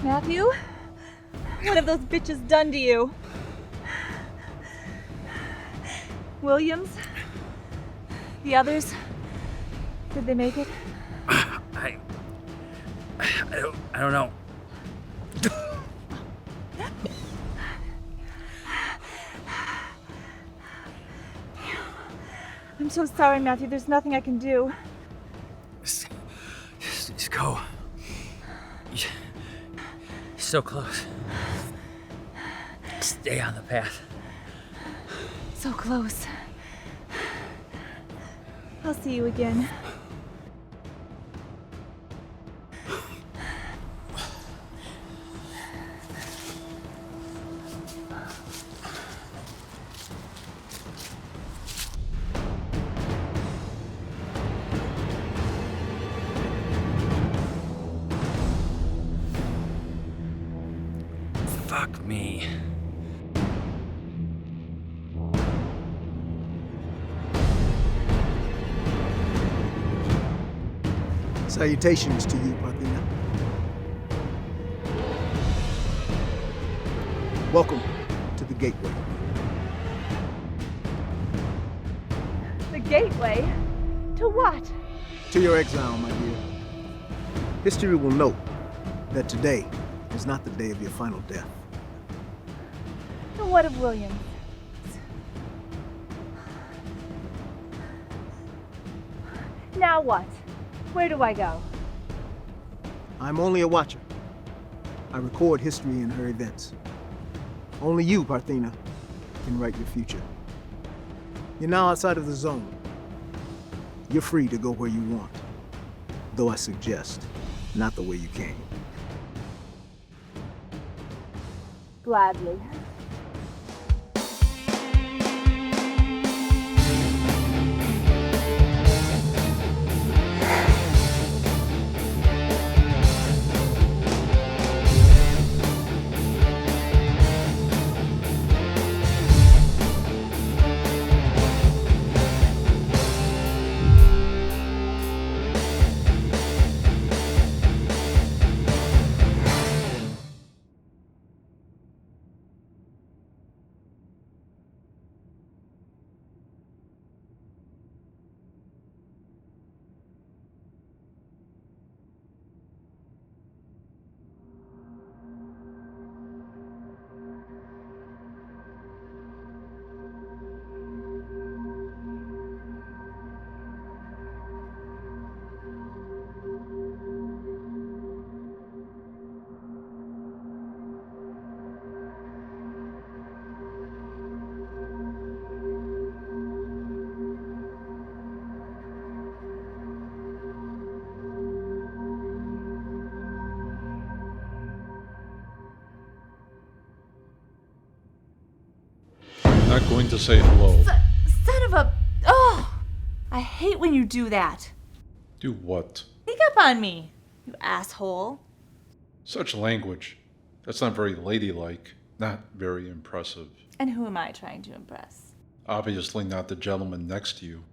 Matthew? What have those bitches done to you? Williams? The others? Did they make it? I don't know. I'm so sorry, Matthew. There's nothing I can do. Just go. You're so close. Stay on the path. So close. I'll see you again. Fuck me. Salutations to you, Parthena. Welcome to the Gateway. The gateway? To what? To your exile, my dear. History will note that today is not the day of your final death. And what of Williams? Now what? Where do I go? I'm only a watcher. I record history in her events. Only you, Parthena, can write your future. You're now outside of the zone. You're free to go where you want. Though I suggest, not the way you came. Gladly. Not going to say hello. Son of a... Oh! I hate when you do that. Do what? Sneak up on me, you asshole. Such language. That's not very ladylike. Not very impressive. And who am I trying to impress? Obviously not the gentleman next to you.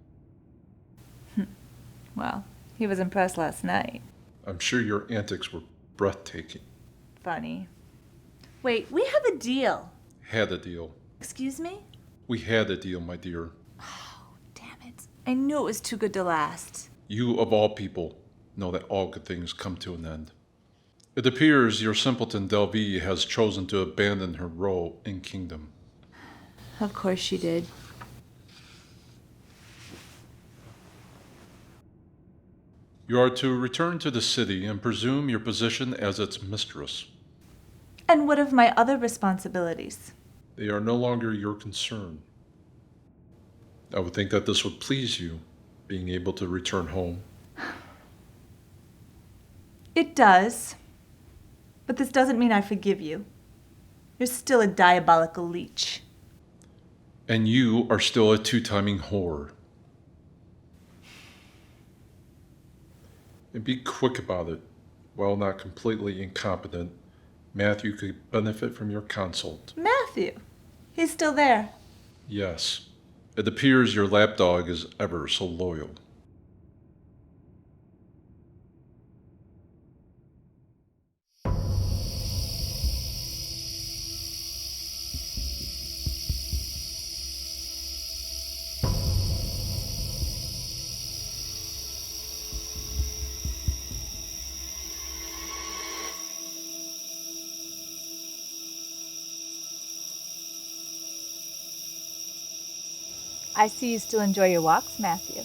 Well, he was impressed last night. I'm sure your antics were breathtaking. Funny. Wait, we have a deal. Had a deal. Excuse me? We had a deal, my dear. Oh, damn it. I knew it was too good to last. You, of all people, know that all good things come to an end. It appears your simpleton Delvie has chosen to abandon her role in Kingdom. Of course she did. You are to return to the city and presume your position as its mistress. And what of my other responsibilities? They are no longer your concern. I would think that this would please you, being able to return home. It does. But this doesn't mean I forgive you. You're still a diabolical leech. And you are still a two-timing whore. And be quick about it. While not completely incompetent, Matthew could benefit from your consult. Matthew? He's still there. Yes. It appears your lapdog is ever so loyal. I see you still enjoy your walks, Matthew.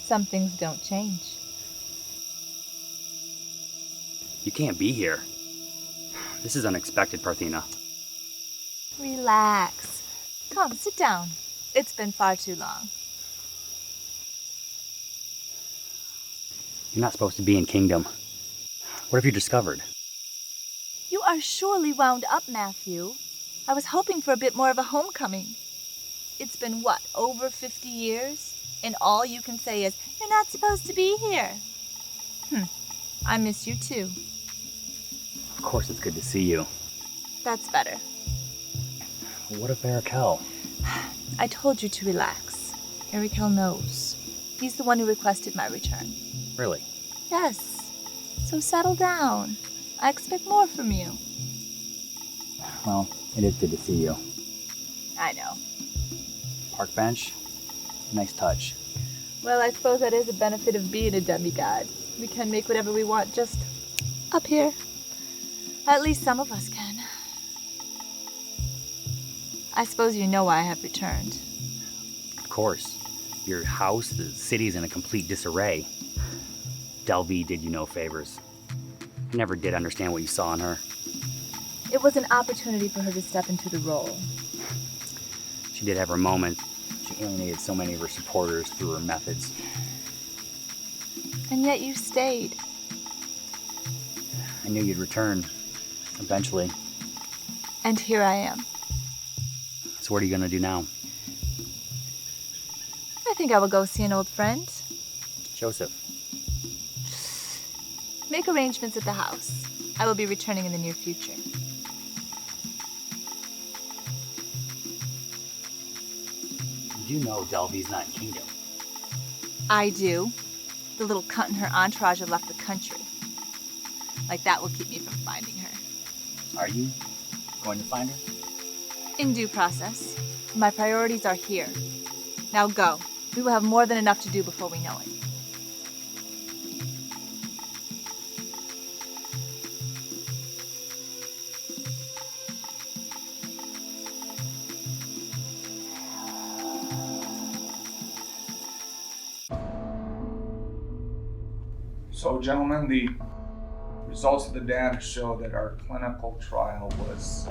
Some things don't change. You can't be here. This is unexpected, Parthena. Relax. Come, sit down. It's been far too long. You're not supposed to be in Kingdom. What have you discovered? You are surely wound up, Matthew. I was hoping for a bit more of a homecoming. It's been, what, over 50 years? And all you can say is, you're not supposed to be here. I miss you too. Of course it's good to see you. That's better. What of Barakel? I told you to relax. Erikel knows. He's the one who requested my return. Really? Yes. So settle down. I expect more from you. Well, it is good to see you. I know. Park bench? Nice touch. Well, I suppose that is a benefit of being a demigod. We can make whatever we want just up here. At least some of us can. I suppose you know why I have returned. Of course. Your house, the city's in a complete disarray. Delvey did you no favors. Never did understand what you saw in her. It was an opportunity for her to step into the role. She did have her moment. She alienated so many of her supporters through her methods. And yet you stayed. I knew you'd return. Eventually. And here I am. So what are you gonna do now? I think I will go see an old friend. Joseph. Make arrangements at the house. I will be returning in the near future. You know Delvey's not in Kingdom. I do. The little cunt and her entourage have left the country. Like that will keep me from finding her. Are you going to find her? In due process. My priorities are here. Now go. We will have more than enough to do before we know it. So, gentlemen, the results of the data show that our clinical trial was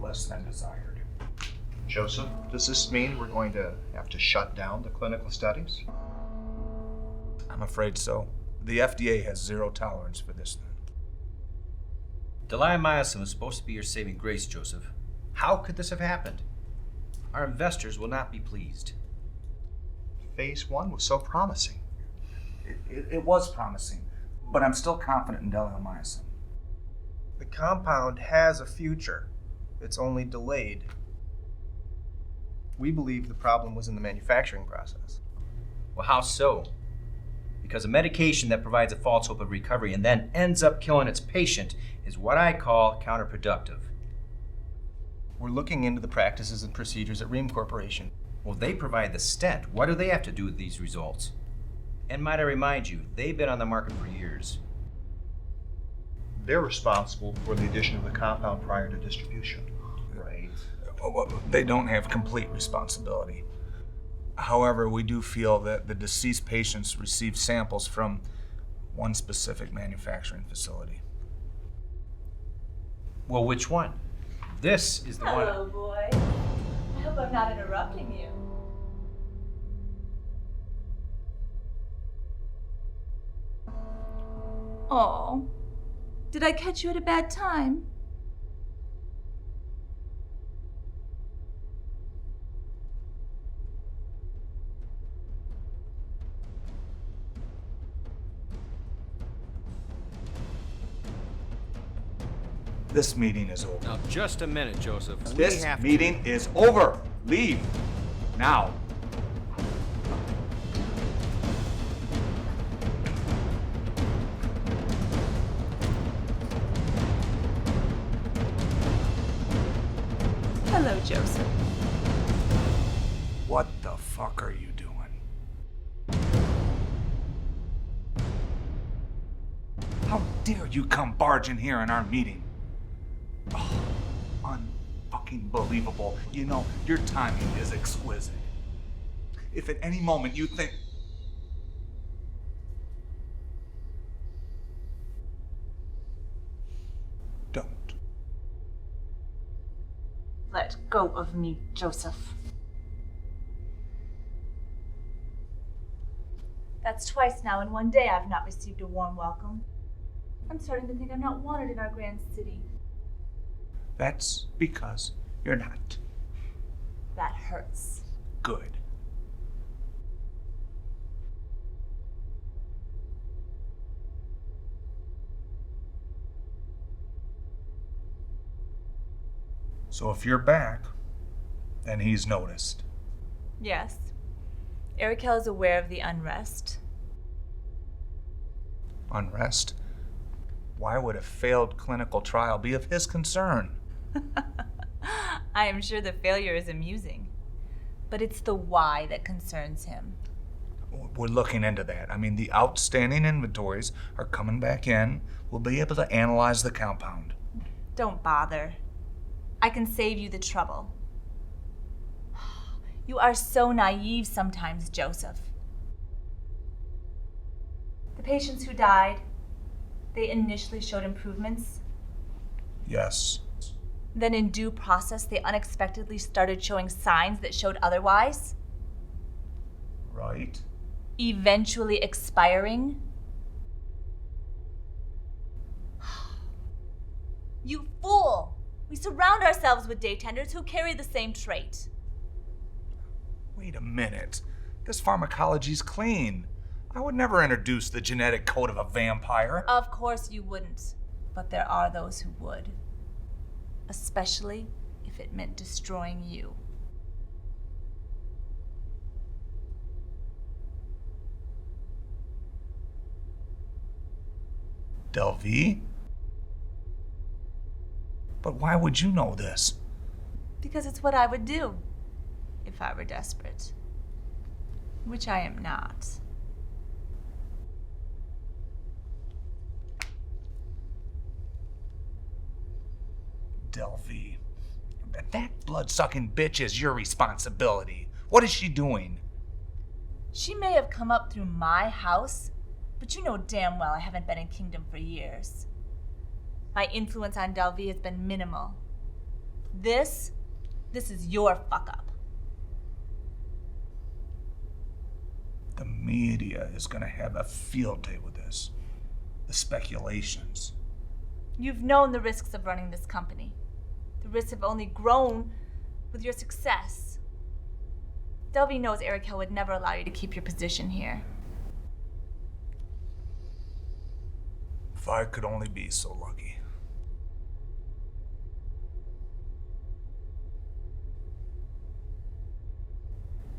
less than desired. Joseph, does this mean we're going to have to shut down the clinical studies? I'm afraid so. The FDA has zero tolerance for this thing. Delayamycin was supposed to be your saving grace, Joseph. How could this have happened? Our investors will not be pleased. Phase 1 was so promising. It was promising, but I'm still confident in delayamycin. The compound has a future. It's only delayed. We believe the problem was in the manufacturing process. Well, how so? Because a medication that provides a false hope of recovery and then ends up killing its patient is what I call counterproductive. We're looking into the practices and procedures at Ream Corporation. Well, they provide the stent. What do they have to do with these results? And might I remind you, they've been on the market for years. They're responsible for the addition of the compound prior to distribution. Right. Well, they don't have complete responsibility. However, we do feel that the deceased patients received samples from one specific manufacturing facility. Well, which one? This is the one. Hello, boy. I hope I'm not interrupting you. Oh, did I catch you at a bad time? This meeting is over. Now, just a minute, Joseph. This meeting is over. Leave. Now. Hello, Joseph. What the fuck are you doing? How dare you come barging here in our meeting? Oh, unfucking believable. You know, your timing is exquisite. If at any moment you think... Don't. Let go of me, Joseph. That's twice now in one day I've not received a warm welcome. I'm starting to think I'm not wanted in our grand city. That's because you're not. That hurts. Good. So if you're back, then he's noticed. Yes. Erikel is aware of the unrest. Unrest? Why would a failed clinical trial be of his concern? I am sure the failure is amusing, but it's the why that concerns him. We're looking into that. I mean, the outstanding inventories are coming back in. We'll be able to analyze the compound. Don't bother. I can save you the trouble. You are so naive sometimes, Joseph. The patients who died, they initially showed improvements. Yes. Then in due process, they unexpectedly started showing signs that showed otherwise. Right. Eventually expiring. You fool! We surround ourselves with daytenders who carry the same trait. Wait a minute. This pharmacology's clean. I would never introduce the genetic code of a vampire. Of course you wouldn't, but there are those who would. Especially if it meant destroying you. Delvey? But why would you know this? Because it's what I would do if I were desperate. Which I am not. Delvey. That blood-sucking bitch is your responsibility. What is she doing? She may have come up through my house, but you know damn well I haven't been in Kingdom for years. My influence on Delvey has been minimal. This is your fuck-up. The media is gonna have a field day with this. The speculations. You've known the risks of running this company. The risks have only grown with your success. Delvey knows Erikel would never allow you to keep your position here. If I could only be so lucky.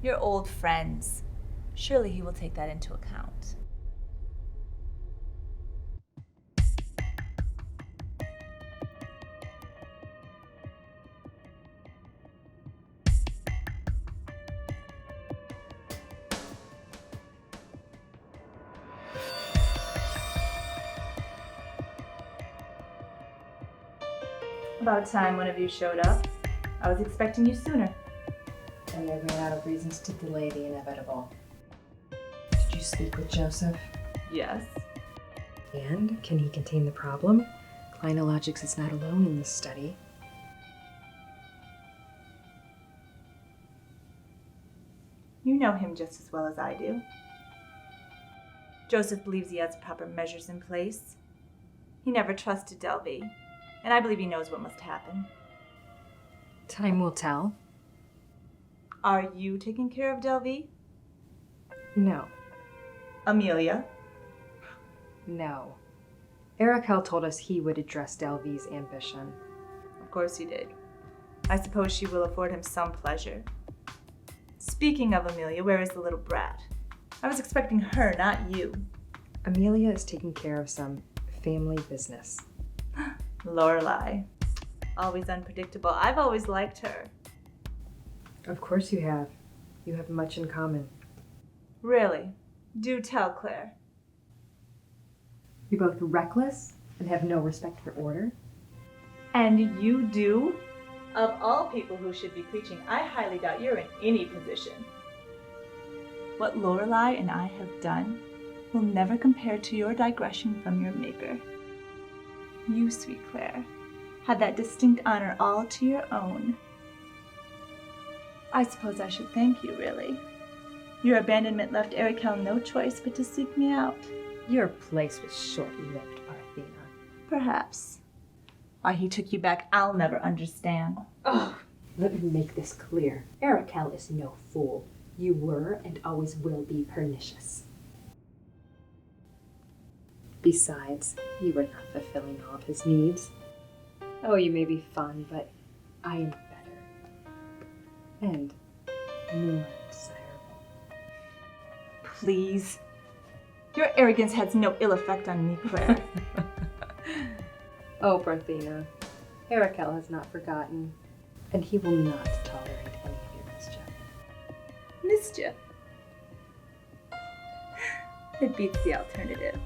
You're old friends. Surely he will take that into account. About time one of you showed up. I was expecting you sooner. And I ran out of reasons to delay the inevitable. Did you speak with Joseph? Yes. And can he contain the problem? Clinologics is not alone in this study. You know him just as well as I do. Joseph believes he has proper measures in place. He never trusted Delvey, and I believe he knows what must happen. Time will tell. Are you taking care of Delvey? No. Amelia? No. Erikel told us he would address Delvey's ambition. Of course he did. I suppose she will afford him some pleasure. Speaking of Amelia, where is the little brat? I was expecting her, not you. Amelia is taking care of some family business. Lorelei. Always unpredictable. I've always liked her. Of course you have. You have much in common. Really? Do tell, Claire. You're both reckless and have no respect for order. And you do? Of all people who should be preaching, I highly doubt you're in any position. What Lorelei and I have done will never compare to your digression from your maker. You, sweet Claire, had that distinct honor all to your own. I suppose I should thank you, really. Your abandonment left Erikel no choice but to seek me out. Your place was short-lived, Parthena. Perhaps. Why he took you back, I'll never understand. Oh, let me make this clear. Erikel is no fool. You were and always will be pernicious. Besides, you were not fulfilling all of his needs. Oh, you may be fun, but I am better. And more desirable. Please. Your arrogance has no ill effect on me, Claire. Oh, Parthena, Erikel has not forgotten, and he will not tolerate any of your mischief. Mischief. It beats the alternative.